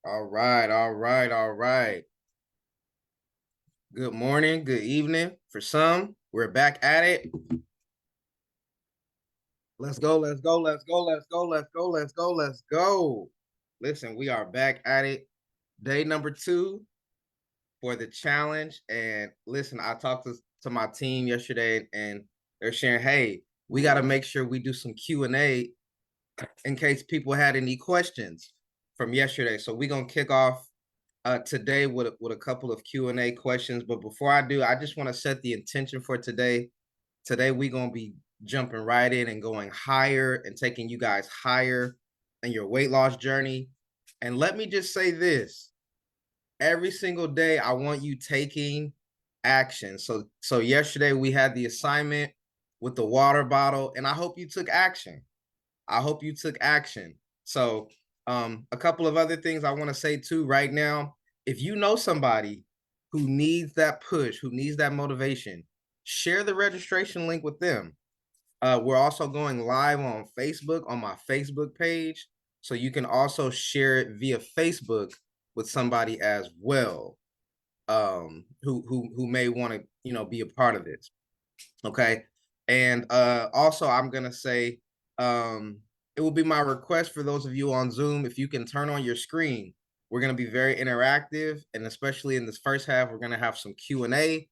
All right, all right, all right. Good morning, good evening for some. We're back at it. Let's go, let's go, let's go, let's go, let's go, let's go, let's go. Listen, we are back at it. Day number 2 for the challenge. And listen, I talked to my team yesterday and they're sharing, hey, we got to make sure we do some Q&A in case people had any questions from yesterday. So we're going to kick off today with a couple of Q&A questions. But before I do, I just want to set the intention for today. Today, we're going to be jumping right in and going higher and taking you guys higher in your weight loss journey. And let me just say this. Every single day, I want you taking action. So yesterday we had the assignment with the water bottle, and I hope you took action. I hope you took action. So a couple of other things I want to say too right now. If you know somebody who needs that push, who needs that motivation, share the registration link with them. We're also going live on Facebook, on my Facebook page. So you can also share it via Facebook with somebody as well, who may want to, be a part of this. Okay. And also I'm gonna say it will be my request for those of you on Zoom, if you can turn on your screen. We're gonna be very interactive, and especially in this first half, we're gonna have some Q&A.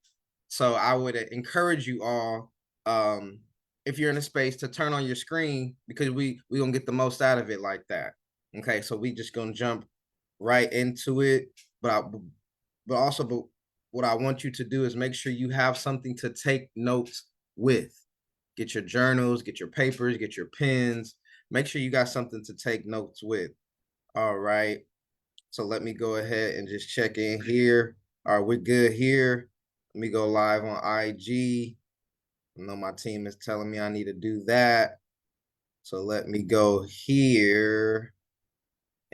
So I would encourage you all, if you're in a space, to turn on your screen, because we gonna get the most out of it like that. Okay, so we just gonna jump right into it. But what I want you to do is make sure you have something to take notes with. Get your journals, get your papers, get your pens. Make sure you got something to take notes with. All right. So let me go ahead and just check in here. All right, we're good here. Let me go live on IG. I know my team is telling me I need to do that. So let me go here.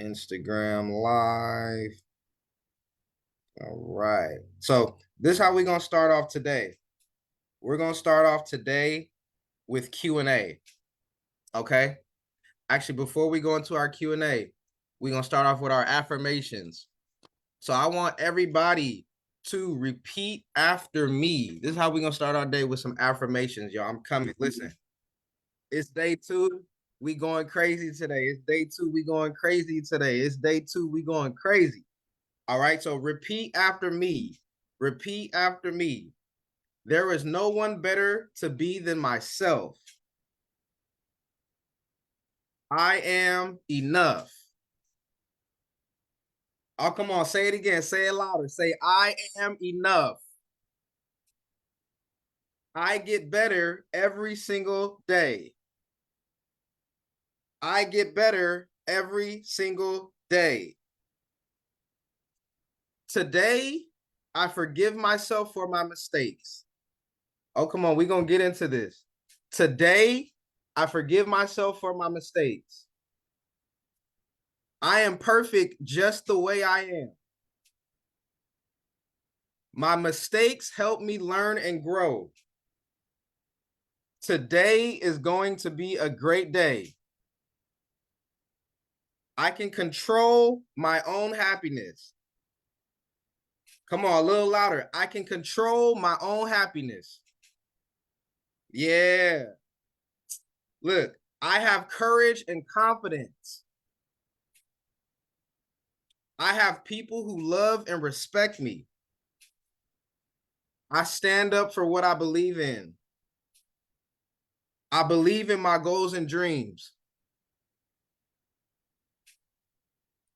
Instagram live. All right. So this is how we're going to start off today. We're going to start off today with Q&A. Okay? Actually, before we go into our Q&A, we're going to start off with our affirmations. So I want everybody to repeat after me. This is how we're going to start our day, with some affirmations, y'all. I'm coming. Listen, it's day 2. We going crazy today. It's day 2. We going crazy today. It's day 2. We going crazy. All right. So repeat after me. Repeat after me. There is no one better to be than myself. I am enough. Oh, come on. Say it again. Say it louder. Say, I am enough. I get better every single day. I get better every single day. Today, I forgive myself for my mistakes. Oh, come on. We're going to get into this. Today, I forgive myself for my mistakes. I am perfect just the way I am. My mistakes help me learn and grow. Today is going to be a great day. I can control my own happiness. Come on, a little louder. I can control my own happiness. Yeah. Look, I have courage and confidence. I have people who love and respect me. I stand up for what I believe in. I believe in my goals and dreams.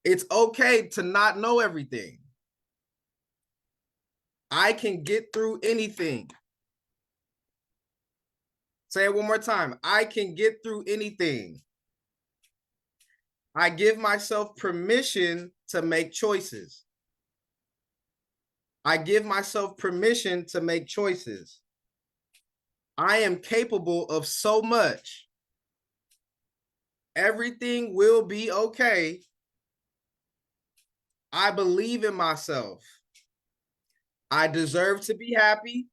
It's okay to not know everything. I can get through anything. Say it one more time. I can get through anything. I give myself permission to make choices. I give myself permission to make choices. I am capable of so much. Everything will be okay. I believe in myself. I deserve to be happy.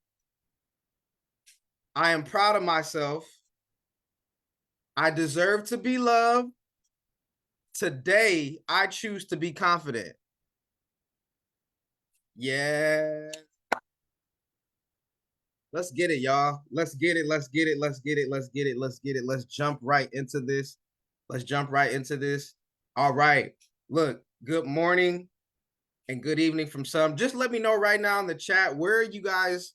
I am proud of myself. I deserve to be loved. Today, I choose to be confident. Yeah. Let's get it, y'all. Let's get it. Let's get it. Let's get it. Let's get it. Let's get it. Let's jump right into this. Let's jump right into this. All right. Look, good morning and good evening from some. Just let me know right now in the chat, where are you guys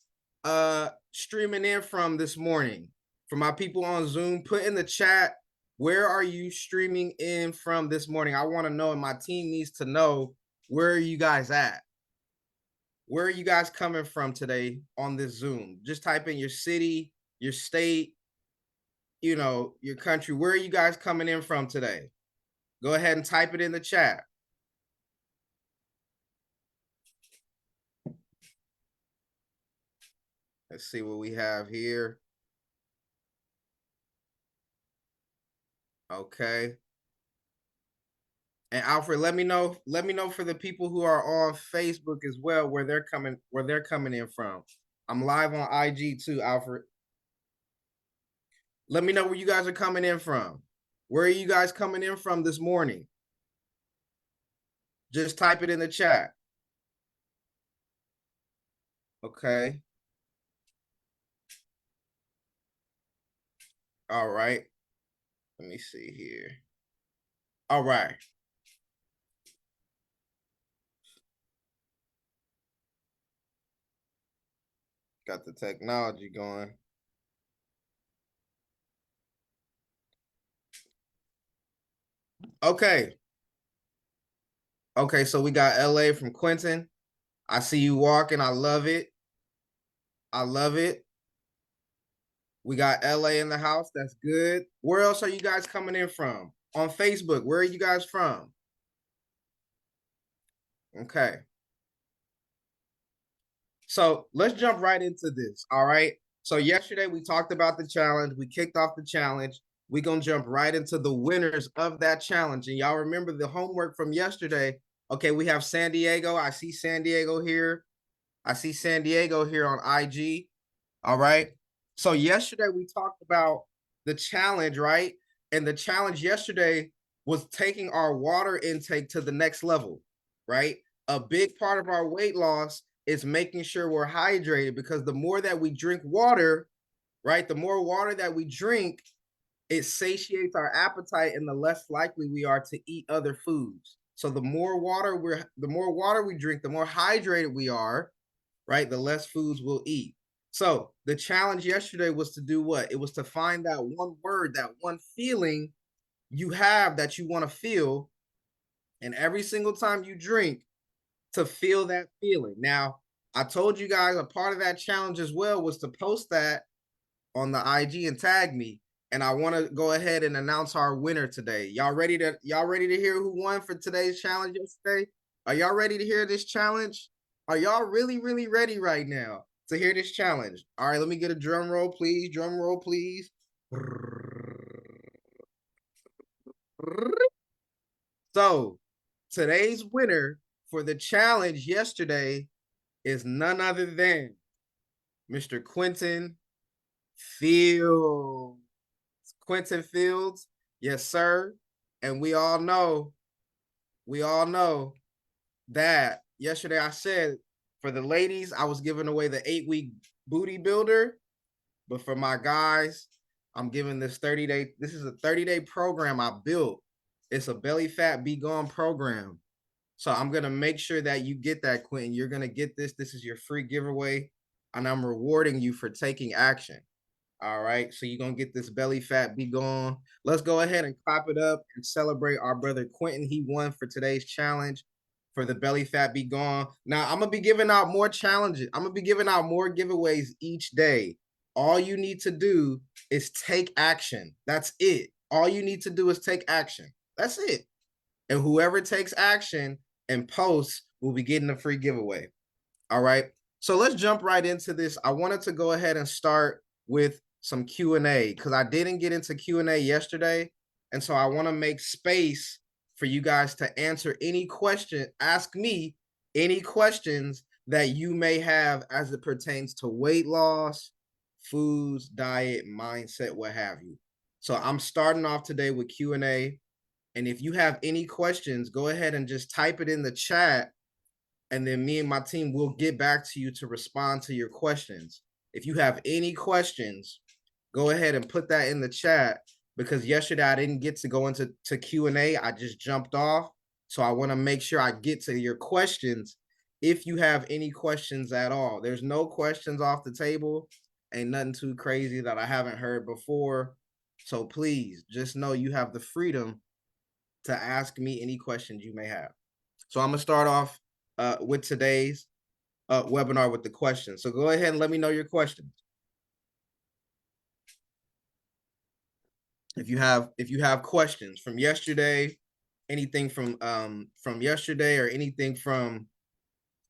streaming in from this morning? For my people on Zoom, put in the chat, where are you streaming in from this morning? I want to know, and my team needs to know, where are you guys at? Where are you guys coming from today on this Zoom? Just type in your city, your state, you know, your country. Where are you guys coming in from today? Go ahead and type it in the chat. Let's see what we have here. Okay. And Alfred, let me know for the people who are on Facebook as well, where they're coming in from. I'm live on IG too, Alfred. Let me know where you guys are coming in from. Where are you guys coming in from this morning? Just type it in the chat. Okay. All right. Let me see here. All right. Got the technology going. Okay. Okay, so we got LA from Quentin. I see you walking. I love it. I love it. We got LA in the house. That's good. Where else are you guys coming in from? On Facebook, where are you guys from? Okay. So let's jump right into this. All right. So yesterday we talked about the challenge. We kicked off the challenge. We're going to jump right into the winners of that challenge. And y'all remember the homework from yesterday. Okay, we have San Diego. I see San Diego here. I see San Diego here on IG. All right. So yesterday we talked about the challenge, right? And the challenge yesterday was taking our water intake to the next level, right? A big part of our weight loss is making sure we're hydrated, because the more that we drink water, right? The more water that we drink, it satiates our appetite, and the less likely we are to eat other foods. So the more water we drink, the more hydrated we are, right? The less foods we'll eat. So the challenge yesterday was to do what? It was to find that one word, that one feeling you have that you want to feel. And every single time you drink, to feel that feeling. Now, I told you guys a part of that challenge as well was to post that on the IG and tag me. And I want to go ahead and announce our winner today. Y'all ready to hear who won for today's challenge yesterday? Are y'all ready to hear this challenge? Are y'all really, really ready right now to hear this challenge? All right, let me get a drum roll, please. Drum roll, please. So today's winner for the challenge yesterday is none other than Mr. Quentin Fields. Quentin Fields, yes, sir. And we all know that yesterday I said, for the ladies, I was giving away the 8-week booty builder. But for my guys, I'm giving this 30-day. This is a 30-day program I built. It's a belly fat be gone program. So I'm going to make sure that you get that, Quentin. You're going to get this. This is your free giveaway. And I'm rewarding you for taking action. All right. So you're going to get this belly fat be gone. Let's go ahead and clap it up and celebrate our brother Quentin. He won for today's challenge for the belly fat be gone. Now, I'm going to be giving out more challenges. I'm going to be giving out more giveaways each day. All you need to do is take action. That's it. All you need to do is take action. That's it. And whoever takes action and posts will be getting a free giveaway. All right. So let's jump right into this. I wanted to go ahead and start with some Q&A because I didn't get into Q&A yesterday. And so I want to make space for you guys to answer any question, ask me any questions that you may have as it pertains to weight loss, foods, diet, mindset, what have you. So I'm starting off today with Q&A. And if you have any questions, go ahead and just type it in the chat, and then me and my team will get back to you to respond to your questions. If you have any questions, go ahead and put that in the chat, because yesterday I didn't get to go into Q&A. I just jumped off. So I want to make sure I get to your questions if you have any questions at all. There's no questions off the table. Ain't nothing too crazy that I haven't heard before. So please just know you have the freedom to ask me any questions you may have. So I'm going to start off with today's webinar with the questions. So go ahead and let me know your questions. If you have questions from yesterday, anything from yesterday, or anything from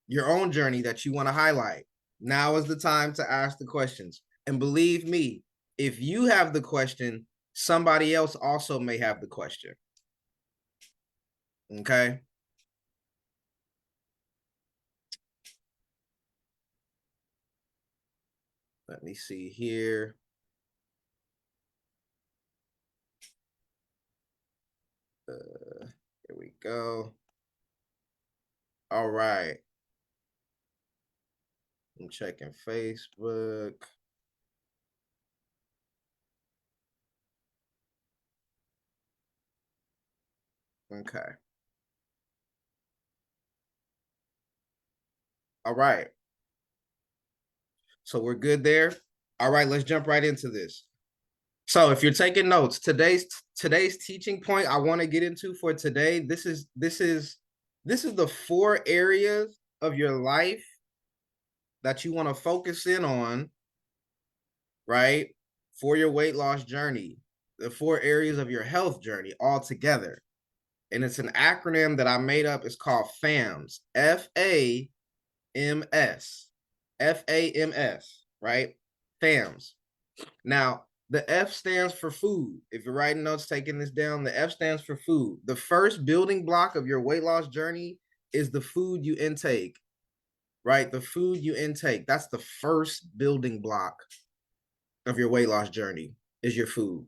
your own journey that you want to highlight, now is the time to ask the questions. And believe me, if you have the question, somebody else also may have the question. Okay. Let me see here. Here we go. All right. I'm checking Facebook. Okay. All right. So we're good there. All right, let's jump right into this. So if you're taking notes, today's teaching point I want to get into for today, this is the 4 areas of your life that you want to focus in on, right? For your weight loss journey, the 4 areas of your health journey all together. And it's an acronym that I made up. It's called FAMS, FAMS, FAMS, right? FAMS. Now, the F stands for food. If you're writing notes, taking this down, the F stands for food. The first building block of your weight loss journey is the food you intake, right? The food you intake. That's the first building block of your weight loss journey, is your food.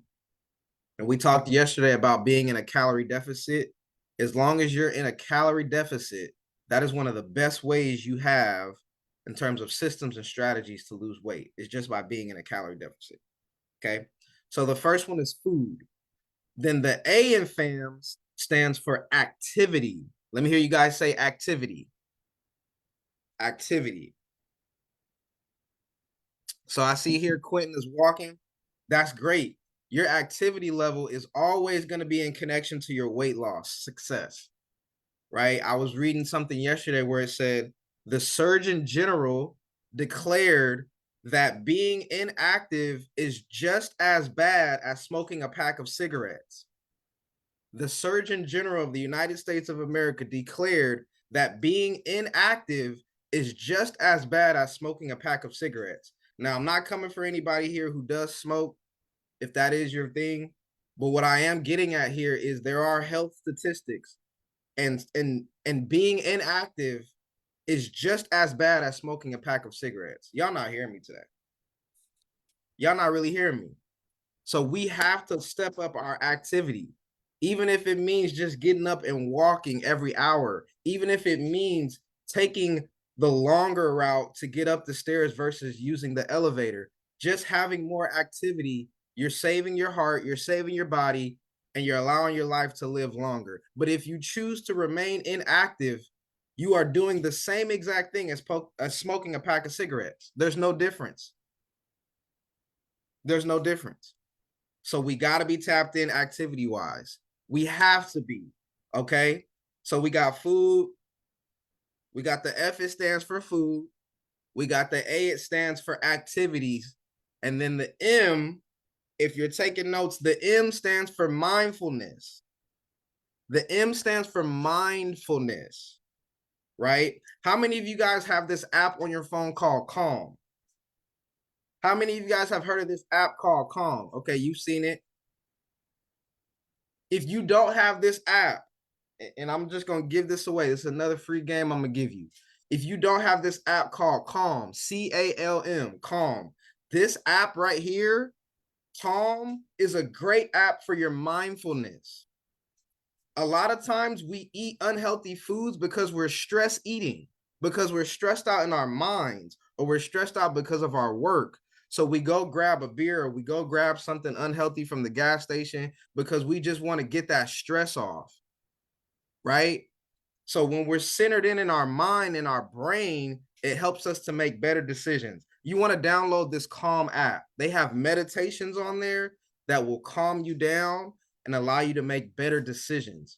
And we talked yesterday about being in a calorie deficit. As long as you're in a calorie deficit, that is one of the best ways you have in terms of systems and strategies to lose weight. It's just by being in a calorie deficit. Okay. So the first one is food. Then the A in FAMS stands for activity. Let me hear you guys say activity. Activity. So I see here Quentin is walking. That's great. Your activity level is always going to be in connection to your weight loss success, right? I was reading something yesterday where it said the Surgeon General declared that being inactive is just as bad as smoking a pack of cigarettes. The Surgeon General of the United States of America declared that being inactive is just as bad as smoking a pack of cigarettes. Now, I'm not coming for anybody here who does smoke, if that is your thing. But what I am getting at here is there are health statistics, and being inactive is just as bad as smoking a pack of cigarettes. Y'all not hearing me today. Y'all not really hearing me. So we have to step up our activity, even if it means just getting up and walking every hour, even if it means taking the longer route to get up the stairs versus using the elevator. Just having more activity, you're saving your heart, you're saving your body, and you're allowing your life to live longer. But if you choose to remain inactive, you are doing the same exact thing as smoking a pack of cigarettes. There's no difference. There's no difference. So we got to be tapped in activity wise. We have to be. Okay. So we got food. We got the F, it stands for food. We got the A, it stands for activities. And then the M, if you're taking notes, the M stands for mindfulness. The M stands for mindfulness, right? How many of you guys have this app on your phone called Calm? How many of you guys have heard of this app called Calm? Okay, you've seen it. If you don't have this app, and I'm just going to give this away, this is another free game I'm going to give you. If you don't have this app called Calm, C-A-L-M, Calm, this app right here, Calm, is a great app for your mindfulness. A lot of times we eat unhealthy foods because we're stress eating, because we're stressed out in our minds, or we're stressed out because of our work. So we go grab a beer or we go grab something unhealthy from the gas station because we just want to get that stress off, right? So when we're centered in our mind and our brain, it helps us to make better decisions. You want to download this Calm app. They have meditations on there that will calm you down and allow you to make better decisions.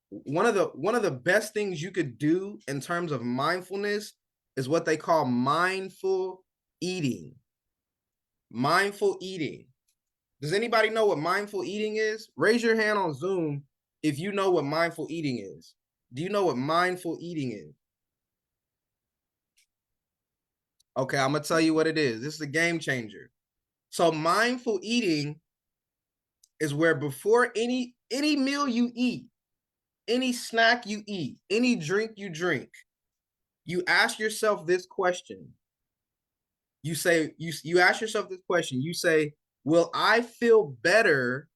One of the best things you could do in terms of mindfulness is what they call mindful eating. Mindful eating. Does anybody know what mindful eating is? Raise your hand on Zoom if you know what mindful eating is. Do you know what mindful eating is? Okay, I'm gonna tell you what it is. This is a game changer. So mindful eating is where before any meal you eat, any snack you eat, any drink you drink, you ask yourself this question. You ask yourself this question. You say, "Will I feel better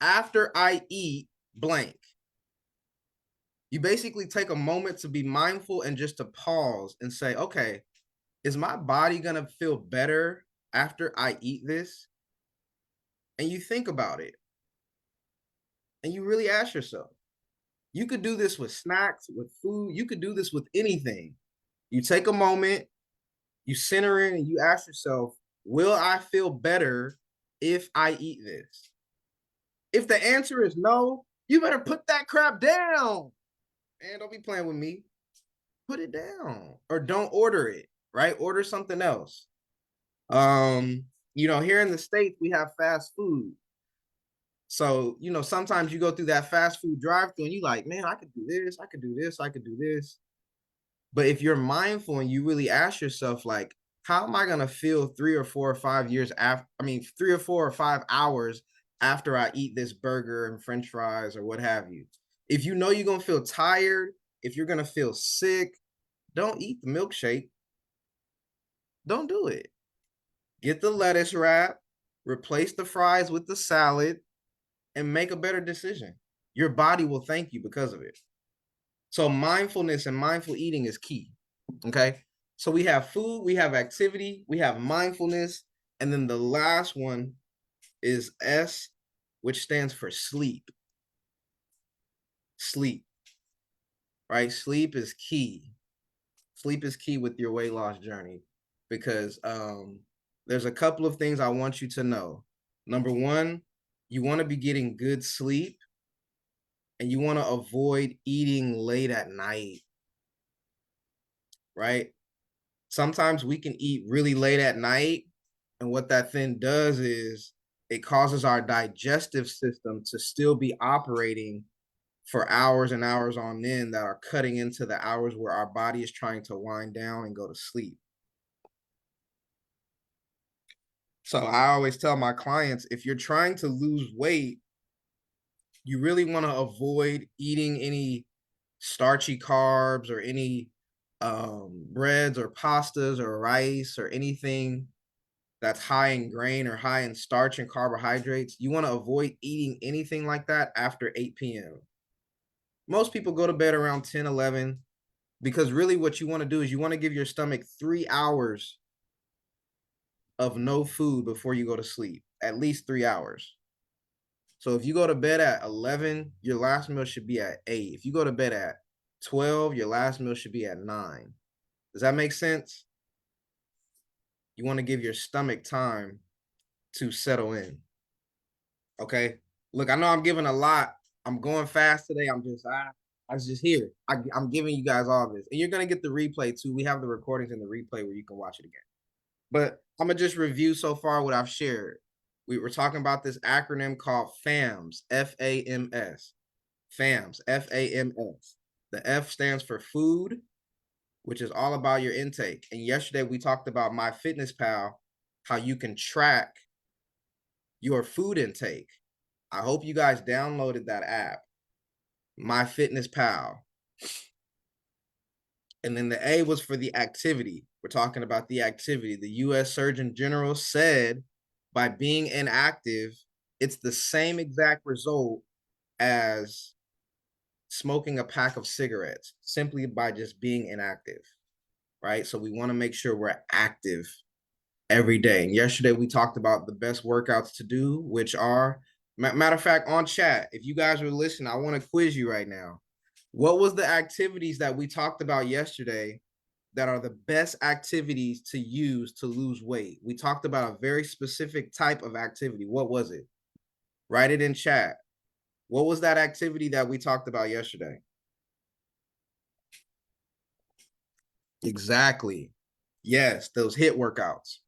after I eat blank?" You basically take a moment to be mindful and just to pause and say, "Okay, is my body gonna feel better after I eat this?" And you think about it and you really ask yourself. You could do this with snacks, with food, you could do this with anything. You take a moment, you center in, and you ask yourself, will I feel better if I eat this? If the answer is no, you better put that crap down. Man, don't be playing with me. Put it down or don't order it, right? Order something else. Here in the States, we have fast food. So, sometimes you go through that fast food drive-through and you like, man, I could do this, I could do this, I could do this. But if you're mindful and you really ask yourself, like, how am I gonna feel 3 or 4 or 5 years after, 3 or 4 or 5 hours after I eat this burger and French fries or what have you? If you know you're gonna feel tired, if you're gonna feel sick, don't eat the milkshake. Don't do it. Get the lettuce wrap, replace the fries with the salad, and make a better decision. Your body will thank you because of it. So mindfulness and mindful eating is key. Okay. So we have food, we have activity, we have mindfulness, and then the last one is S, which stands for sleep. Sleep, right? Sleep is key. Sleep is key with your weight loss journey because there's a couple of things I want you to know. Number one, you want to be getting good sleep and you want to avoid eating late at night, right? Sometimes we can eat really late at night, and what that then does is it causes our digestive system to still be operating for hours and hours on end that are cutting into the hours where our body is trying to wind down and go to sleep. So I always tell my clients, if you're trying to lose weight, you really want to avoid eating any starchy carbs or any breads or pastas or rice or anything that's high in grain or high in starch and carbohydrates. You want to avoid eating anything like that after 8 p.m. Most people go to bed around 10, 11, because really what you want to do is you want to give your stomach 3 hours of no food before you go to sleep, at least 3 hours. So if you go to bed at 11, your last meal should be at 8. If you go to bed at 12, your last meal should be at 9. Does that make sense? You want to give your stomach time to settle in. Okay. Look, I know I'm giving a lot. I'm going fast today. I was just here. I'm giving you guys all this. And you're gonna get the replay too. We have the recordings in the replay where you can watch it again. But I'm gonna just review so far what I've shared. We were talking about this acronym called FAMS, FAMS. FAMS, FAMS. The F stands for food, which is all about your intake. And yesterday we talked about MyFitnessPal, how you can track your food intake. I hope you guys downloaded that app, MyFitnessPal. And then the A was for the activity. We're talking about the activity. The US Surgeon General said by being inactive, it's the same exact result as smoking a pack of cigarettes simply by just being inactive, right? So we want to make sure we're active every day. And yesterday we talked about the best workouts to do, which are, matter of fact, on chat, if you guys were listening, I want to quiz you right now. What was the activities that we talked about yesterday that are the best activities to use to lose weight? We talked about a very specific type of activity. What was it? Write it in chat. What was that activity that we talked about yesterday? Exactly. Yes, those HIIT workouts.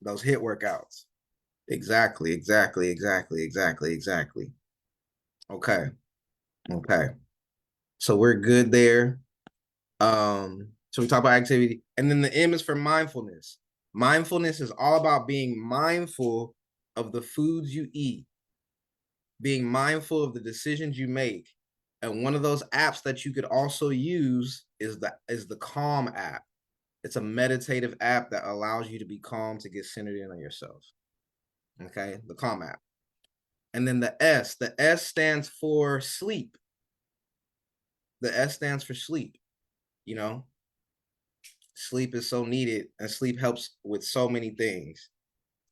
Those HIIT workouts. Exactly, exactly, exactly, exactly, exactly. Okay. Okay. So we're good there. So we talk about activity, and then the M is for mindfulness. Mindfulness is all about being mindful of the foods you eat, being mindful of the decisions you make. And one of those apps that you could also use is the Calm app. It's a meditative app that allows you to be calm, to get centered in on yourself. Okay, the Calm app. And then the S stands for sleep. The S stands for sleep. You know, sleep is so needed, and sleep helps with so many things.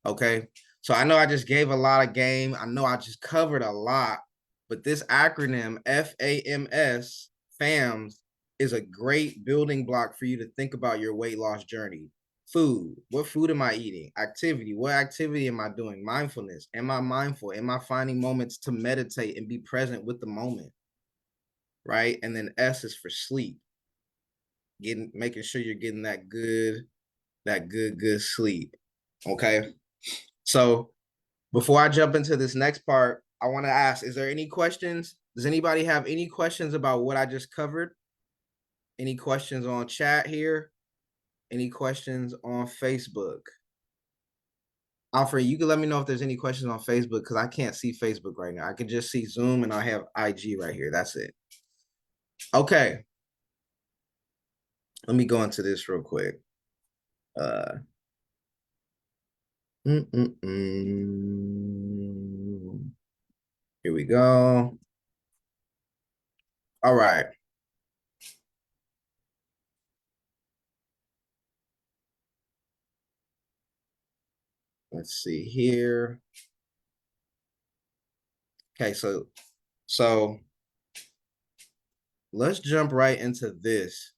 Okay, so I know I just gave a lot of game. I know I just covered a lot, but this acronym FAMS, FAMS, is a great building block for you to think about your weight loss journey. Food. What food am I eating? Activity. What activity am I doing? Mindfulness. Am I mindful? Am I finding moments to meditate and be present with the moment? Right. And then S is for sleep. Making sure you're getting that good sleep. Okay. So before I jump into this next part, I want to ask, is there any questions? Does anybody have any questions about what I just covered? Any questions on chat here? Any questions on Facebook? Alfred, you can let me know if there's any questions on Facebook, because I can't see Facebook right now. I can just see Zoom, and I have IG right here. That's it. Okay. Let me go into this real quick. Uh, Here we go. All right. Let's see here. Okay, so let's jump right into this.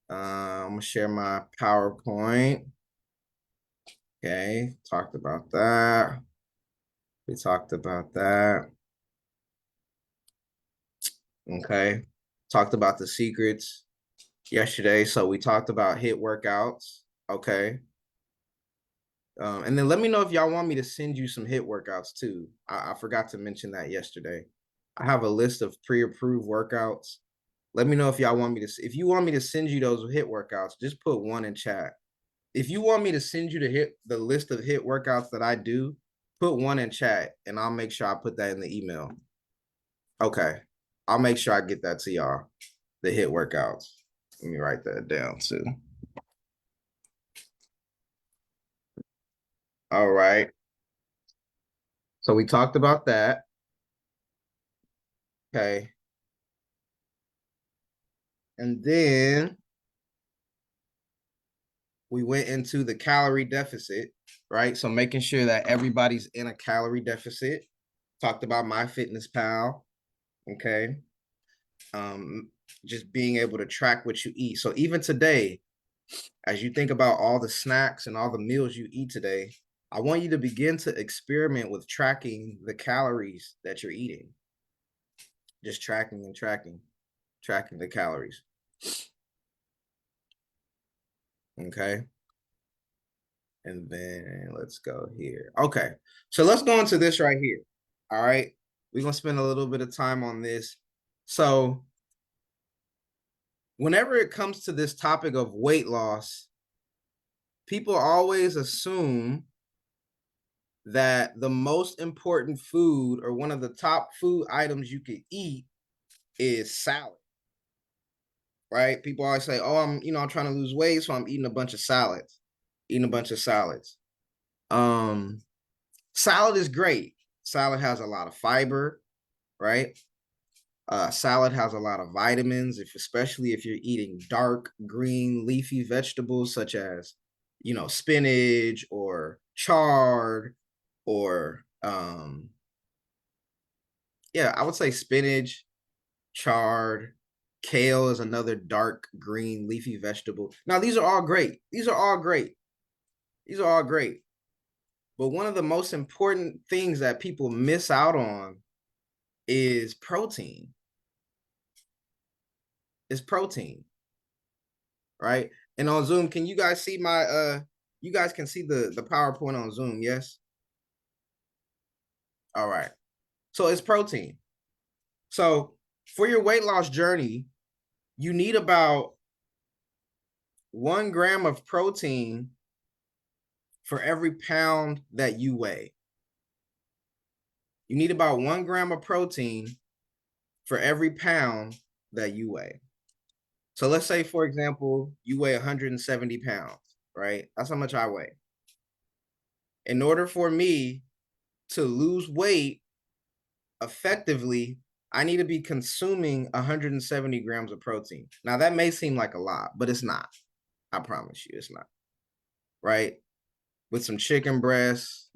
I'm gonna share my PowerPoint. Okay, talked about that. We talked about that. Okay, talked about the secrets yesterday. So we talked about HIIT workouts. Okay. And then let me know if y'all want me to send you some HIIT workouts too. I forgot to mention that yesterday. I have a list of pre-approved workouts. Let me know if y'all want me to, if you want me to send you those HIIT workouts, just put one in chat. If you want me to send you the list of HIIT workouts that I do, put one in chat, and I'll make sure I put that in the email. Okay. I'll make sure I get that to y'all, the HIIT workouts. Let me write that down too. All right. So we talked about that. Okay. And then we went into the calorie deficit, right? So making sure that everybody's in a calorie deficit. Talked about MyFitnessPal. Okay. Just being able to track what you eat. So even today, as you think about all the snacks and all the meals you eat today, I want you to begin to experiment with tracking the calories that you're eating. Just tracking the calories. Okay. And then let's go here. Okay. So let's go into this right here. All right. We're going to spend a little bit of time on this. So whenever it comes to this topic of weight loss, people always assume that the most important food, or one of the top food items you could eat, is salad. Right? People always say, "Oh, I'm trying to lose weight, so I'm eating a bunch of salads." Salad is great. Salad has a lot of fiber, right? Salad has a lot of vitamins, especially if you're eating dark green leafy vegetables such as, spinach or chard or yeah, I would say spinach, chard, kale is another dark green leafy vegetable. Now, these are all great. These are all great. These are all great. But one of the most important things that people miss out on is protein. Is protein, right? And on Zoom, can you guys see my you guys can see the PowerPoint on Zoom, yes? All right. So it's protein. So for your weight loss journey, you need about 1 gram of protein for every pound that you weigh. You need about 1 gram of protein for every pound that you weigh. So let's say, for example, you weigh 170 pounds, right? That's how much I weigh. In order for me to lose weight effectively, I need to be consuming 170 grams of protein. Now, that may seem like a lot, but it's not. I promise you, it's not. Right? With some chicken breasts,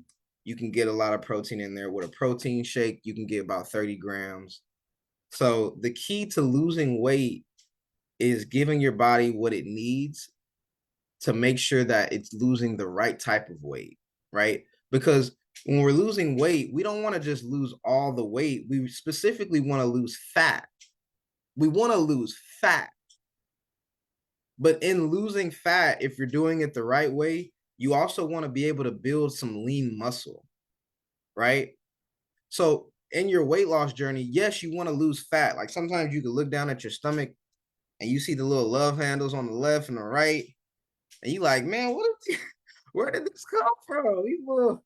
you can get a lot of protein in there. With a protein shake, you can get about 30 grams. So the key to losing weight is giving your body what it needs to make sure that it's losing the right type of weight, right? Because when we're losing weight, we don't want to just lose all the weight. We specifically want to lose fat. We want to lose fat. But in losing fat, if you're doing it the right way, you also want to be able to build some lean muscle, right? So in your weight loss journey, yes, you want to lose fat. Like sometimes you can look down at your stomach and you see the little love handles on the left and the right, and you like, man, where did this come from? These little,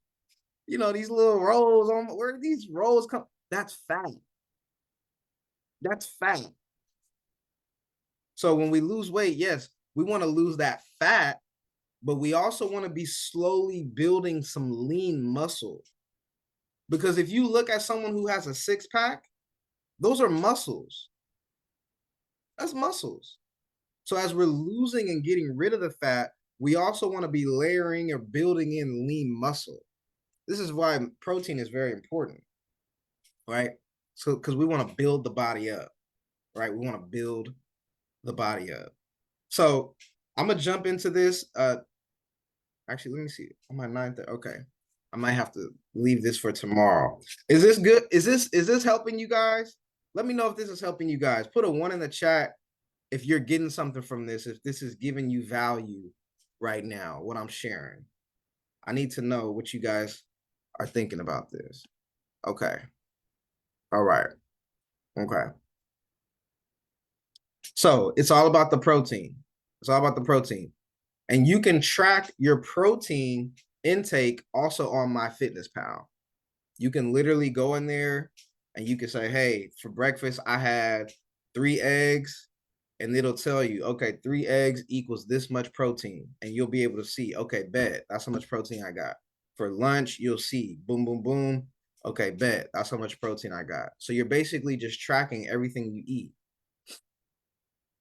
these little rolls on, where did these rolls come? That's fat. That's fat. So when we lose weight, yes, we want to lose that fat, but we also want to be slowly building some lean muscle. Because if you look at someone who has a 6-pack, those are muscles. That's muscles. So as we're losing and getting rid of the fat, we also want to be layering or building in lean muscle. This is why protein is very important, right? So because we want to build the body up, right? We want to build the body up. So I'm gonna jump into this. Actually, let me see. On my 9th, okay. I might have to leave this for tomorrow. Is this good? Is this helping you guys? Let me know if this is helping you guys. Put a 1 in the chat if you're getting something from this, if this is giving you value right now, what I'm sharing. I need to know what you guys are thinking about this. Okay. All right. Okay. So it's all about the protein. It's all about the protein. And you can track your protein intake also on MyFitnessPal. You can literally go in there and you can say, hey, for breakfast, I had 3 eggs, and it'll tell you, okay, 3 eggs equals this much protein. And you'll be able to see, okay, bet, that's how much protein I got. For lunch, you'll see, boom, boom, boom. Okay, bet, that's how much protein I got. So you're basically just tracking everything you eat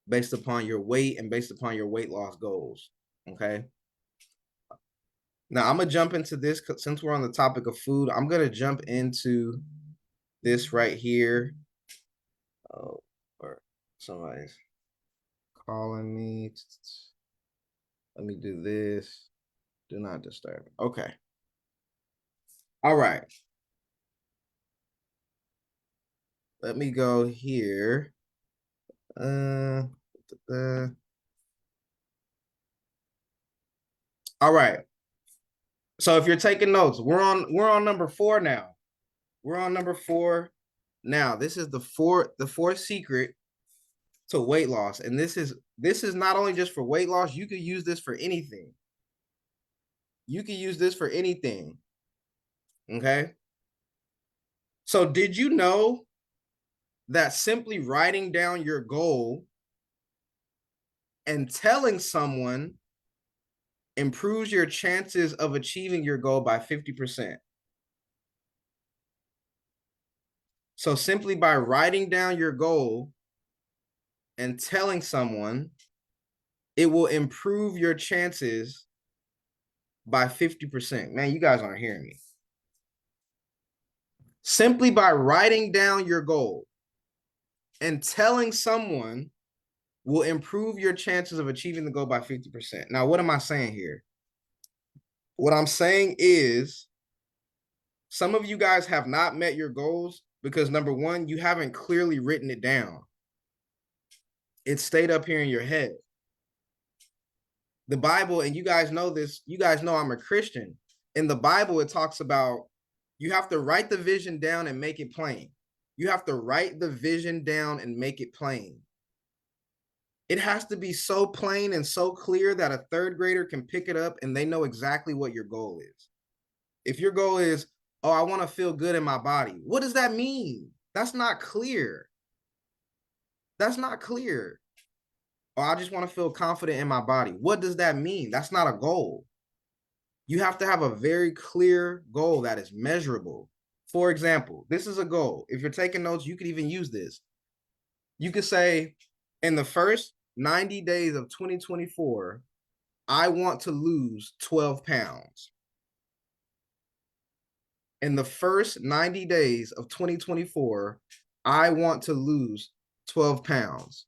based upon your weight and based upon your weight loss goals, okay? Now, I'm going to jump into this since we're on the topic of food. I'm going to jump into this right here. Oh, or somebody's calling me. Let me do this. Do not disturb. Okay. All right. Let me go here. All right. So if you're taking notes, we're on number 4 now. We're on number 4 now. This is the fourth secret to weight loss, and this is not only just for weight loss. You could use this for anything. You can use this for anything. Okay. So did you know that simply writing down your goal and telling someone improves your chances of achieving your goal by 50%? So simply by writing down your goal and telling someone, it will improve your chances by 50%. Man, you guys aren't hearing me. Simply by writing down your goal and telling someone will improve your chances of achieving the goal by 50%. Now, what am I saying here? What I'm saying is some of you guys have not met your goals because number one, you haven't clearly written it down. It stayed up here in your head. The Bible, and you guys know this, you guys know I'm a Christian. In the Bible, it talks about you have to write the vision down and make it plain. You have to write the vision down and make it plain. It has to be so plain and so clear that a third grader can pick it up and they know exactly what your goal is. If your goal is, oh, I want to feel good in my body, what does that mean? That's not clear. That's not clear. Or I just want to feel confident in my body. What does that mean? That's not a goal. You have to have a very clear goal that is measurable. For example, this is a goal. If you're taking notes, you could even use this. You could say, in the first 90 days of 2024, I want to lose 12 pounds. In the first 90 days of 2024, I want to lose 12 pounds.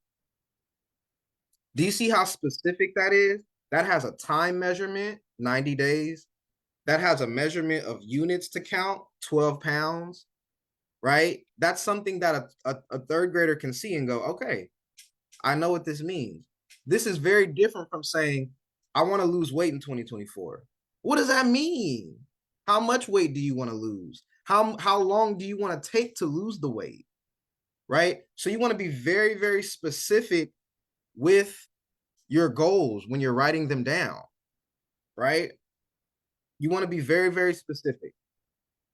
Do you see how specific that is? That has a time measurement, 90 days. That has a measurement of units to count, 12 pounds, right? That's something that a third grader can see and go, okay, I know what this means. This is very different from saying, I want to lose weight in 2024. What does that mean? How much weight do you want to lose? How long do you want to take to lose the weight? Right? So you want to be very, very specific with your goals when you're writing them down, right? You want to be very, very specific.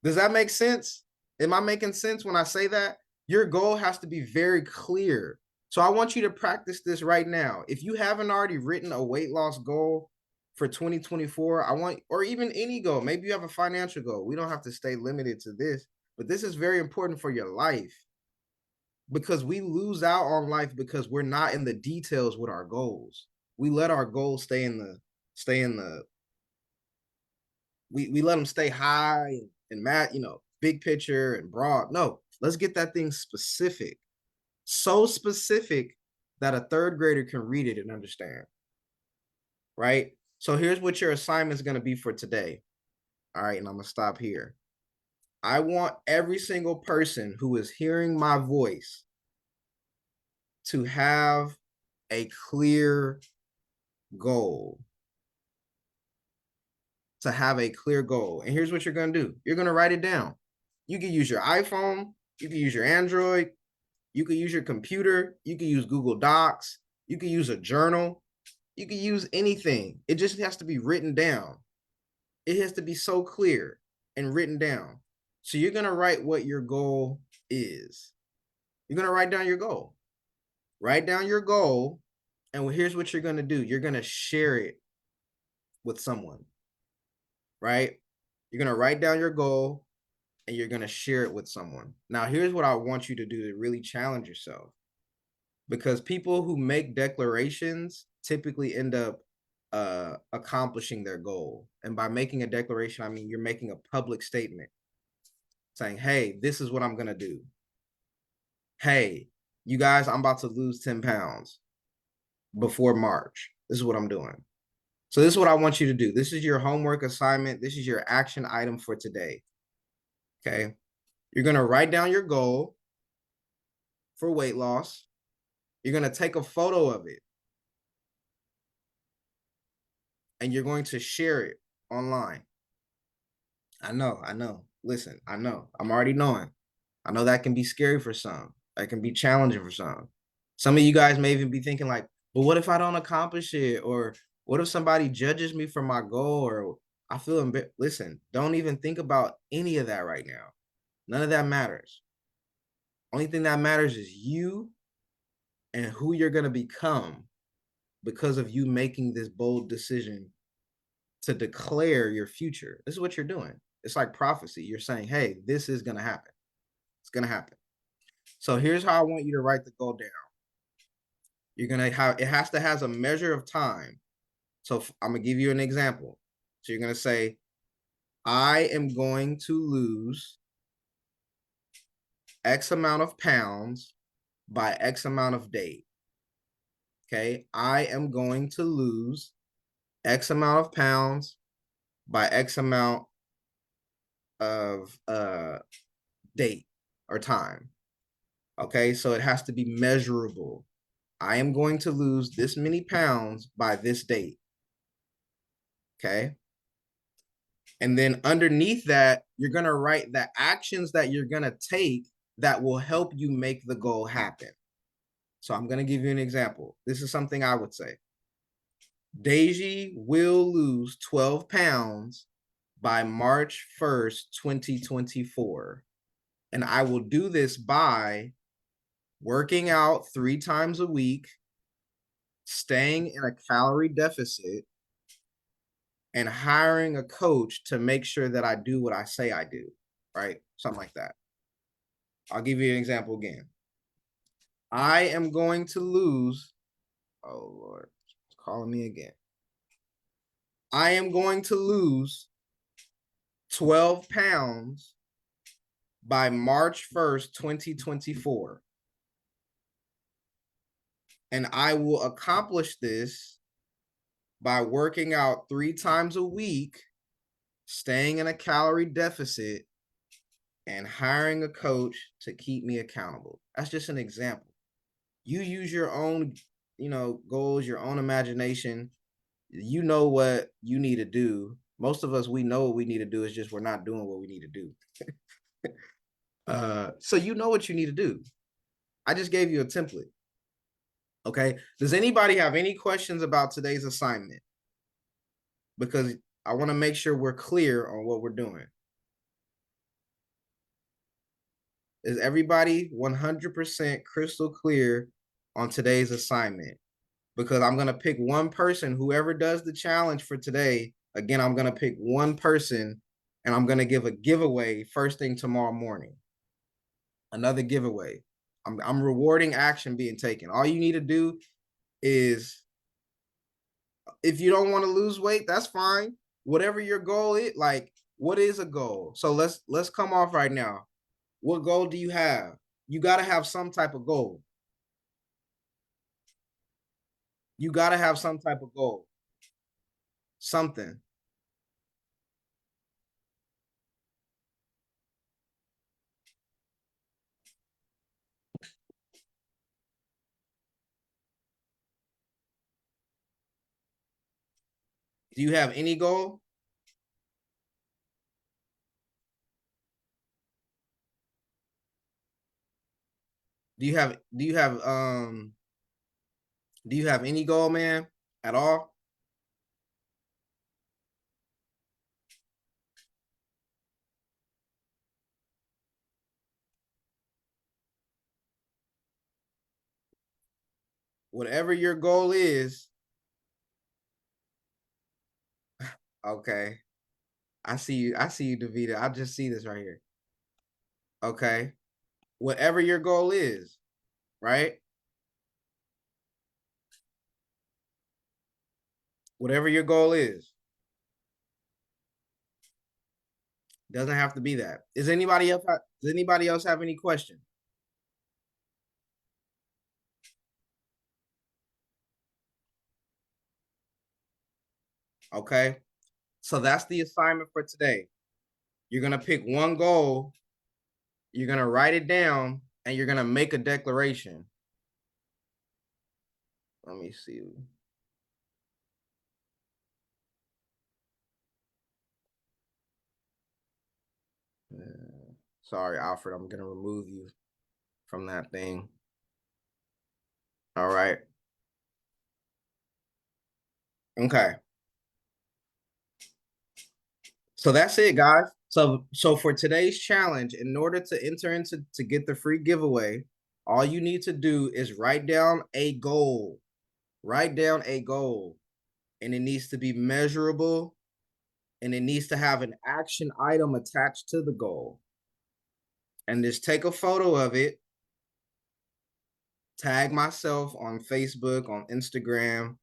Does that make sense? Am I making sense when I say that? Your goal has to be very clear. So I want you to practice this right now. If you haven't already written a weight loss goal for 2024, I want, or even any goal, maybe you have a financial goal. We don't have to stay limited to this, but this is very important for your life because we lose out on life because we're not in the details with our goals. We let our goals stay in the we let them stay high and mad, big picture and broad. No, let's get that thing specific. So specific that a third grader can read it and understand. Right? So here's what your assignment is going to be for today. All right, and I'm going to stop here. I want every single person who is hearing my voice to have a clear goal. To have a clear goal. And here's what you're going to do. You're going to write it down. You can use your iPhone. You can use your Android. You can use your computer. You can use Google Docs. You can use a journal. You can use anything. It just has to be written down. It has to be so clear and written down. So you're going to write what your goal is. You're going to write down your goal. Write down your goal. And here's what you're going to do. You're going to share it with someone. Right? You're going to write down your goal and you're going to share it with someone. Now, here's what I want you to do to really challenge yourself. Because people who make declarations typically end up accomplishing their goal. And by making a declaration, I mean, you're making a public statement saying, hey, this is what I'm going to do. Hey, you guys, I'm about to lose 10 pounds before March. This is what I'm doing. So this is what I want you to do. This is your homework assignment. This is your action item for today. Okay. You're going to write down your goal for weight loss. You're going to take a photo of it. And you're going to share it online. I know. Listen, I know. I'm already knowing. I know that can be scary for some. That can be challenging for some. Some of you guys may even be thinking like, but what if I don't accomplish it? Or what if somebody judges me for my goal? Or I feel embarrassed. Listen, don't even think about any of that right now. None of that matters. Only thing that matters is you and who you're going to become because of you making this bold decision to declare your future. This is what you're doing. It's like prophecy. You're saying, hey, this is going to happen. It's going to happen. So here's how I want you to write the goal down. You're gonna have, it has to has a measure of time. So I'm gonna give you an example. So you're gonna say, I am going to lose X amount of pounds by X amount of days. Okay, I am going to lose X amount of pounds by X amount of date or time. Okay, so it has to be measurable. I am going to lose this many pounds by this date. Okay. And then underneath that, you're going to write the actions that you're going to take that will help you make the goal happen. So I'm going to give you an example. This is something I would say. Deji will lose 12 pounds by March 1st, 2024. And I will do this by working out 3 times a week, staying in a calorie deficit, and hiring a coach to make sure that I do what I say I do, right? Something like that. I'll give you an example again. I am going to lose, oh Lord, it's calling me again. I am going to lose 12 pounds by March 1st, 2024. And I will accomplish this by working out 3 times a week, staying in a calorie deficit, and hiring a coach to keep me accountable. That's just an example. You use your own, goals, your own imagination. You know what you need to do. Most of us, we know what we need to do. It's just we're not doing what we need to do. So you know what you need to do. I just gave you a template. Okay. Does anybody have any questions about today's assignment? Because I want to make sure we're clear on what we're doing. Is everybody 100% crystal clear on today's assignment? Because I'm going to pick one person, whoever does the challenge for today. Again, I'm going to pick one person and I'm going to give a giveaway first thing tomorrow morning. Another giveaway. I'm rewarding action being taken. All you need to do is, if you don't want to lose weight, that's fine. Whatever your goal is, like, what is a goal? So let's come off right now. What goal do you have? You got to have some type of goal. You got to have some type of goal. Something. Do you have any goal? Do you have any goal, man, at all? Whatever your goal is, okay. I see you, Davida. I just see this right here. Okay. Whatever your goal is, right? Whatever your goal is. Doesn't have to be that. Does anybody else have any questions? Okay. So that's the assignment for today. You're going to pick one goal, you're going to write it down, and you're going to make a declaration. Let me see. Sorry, Alfred, I'm going to remove you from that thing. All right. Okay. So that's it, guys. So for today's challenge, in order to enter into to get the free giveaway, all you need to do is write down a goal. Write down a goal, and it needs to be measurable, and it needs to have an action item attached to the goal. And just take a photo of it tag myself on Facebook, on Instagram,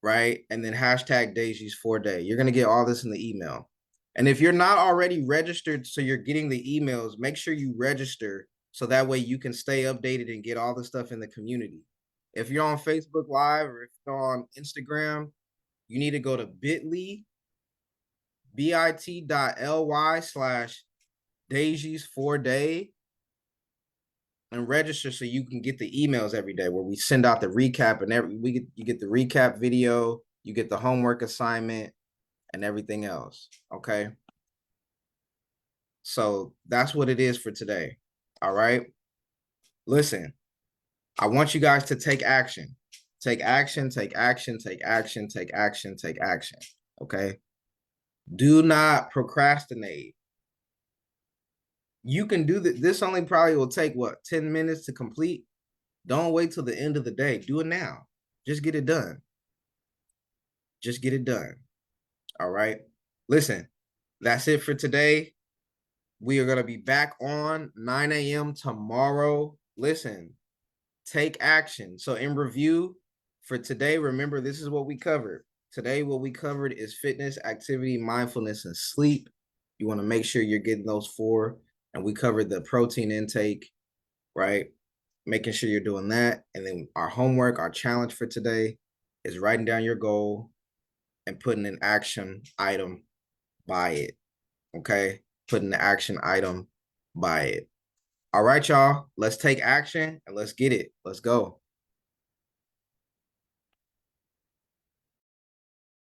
right? And then hashtag Deji's4Day. You're going to get all this in the email. And if you're not already registered, so you're getting the emails, make sure you register so that way you can stay updated and get all the stuff in the community. If you're on Facebook Live or if you're on Instagram, you need to go to bit.ly/Deji's4Day and register so you can get the emails every day where we send out the recap and you get the recap video, you get the homework assignment and everything else. Okay. So that's what it is for today. All right. Listen, I want you guys to take action. Take action, take action, take action, take action, take action. Okay. Do not procrastinate. You can do that. This only probably will take what, 10 minutes to complete. Don't wait till the end of the day. Do it now. Just get it done. Just get it done. All right. Listen, that's it for today. We are going to be back on 9 a.m. tomorrow. Listen, take action. So in review for today, remember, this is what we covered. Today, what we covered is fitness, activity, mindfulness, and sleep. You want to make sure you're getting those 4. And we covered the protein intake, right? Making sure you're doing that. And then our homework, our challenge for today is writing down your goal and putting an action item by it. Okay? Putting the action item by it. All right, y'all. Let's take action and let's get it. Let's go.